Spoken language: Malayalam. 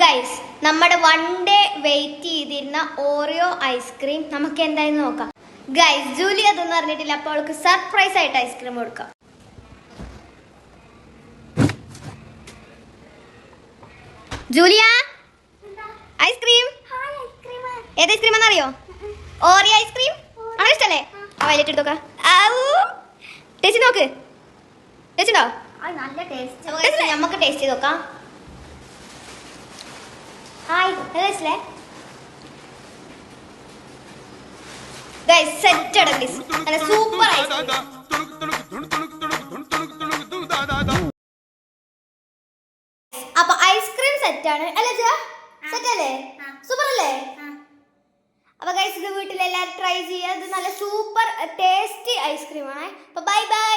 ഗൈസ് നമ്മുടെ വൺ ഡേ വെയിറ്റ് ചെയ്തിരുന്ന ഓറിയോ ഐസ്ക്രീം നമുക്ക് എന്തായാലും നോക്കാം. ഗൈസ് ജൂലി അതൊന്നും അറിഞ്ഞിട്ടില്ല, അപ്പോൾ അവൾക്ക് സർപ്രൈസ് ആയിട്ട് ഐസ്ക്രീം കൊടുക്കാം. ജൂലിയ ഐസ്ക്രീം ഏത് ഐസ്ക്രീം ആണെന്നറിയോ? ഓറിയോ ഐസ്ക്രീം ആണോ? ഇഷ്ടല്ലേ? വയലറ്റ് എടുത്തോക്കാം. ടേസ്റ്റ് നോക്ക്. ടേസ്റ്റ് ഉണ്ടോ? നമുക്ക് ടേസ്റ്റ് ചെയ്ത് നോക്കാം. ഹായ് ടേസ്റ്റില്ലേ? ഗൈസ് സെറ്റ് ആണ് ഗൈസ്, നല്ല സൂപ്പർ ഐസ്ക്രീം. അപ്പൊ ഐസ്ക്രീം സെറ്റ് ആണ് അല്ലേ? സെറ്റ് അല്ലേ? സൂപ്പർ അല്ലേ? അപ്പൊ ഗൈസ് ഇത് വീട്ടിൽ എല്ലാവരും ട്രൈ ചെയ്യുക. ഇത് നല്ല സൂപ്പർ ടേസ്റ്റി ഐസ്ക്രീം ആണ്. അപ്പൊ ബൈ ബൈ.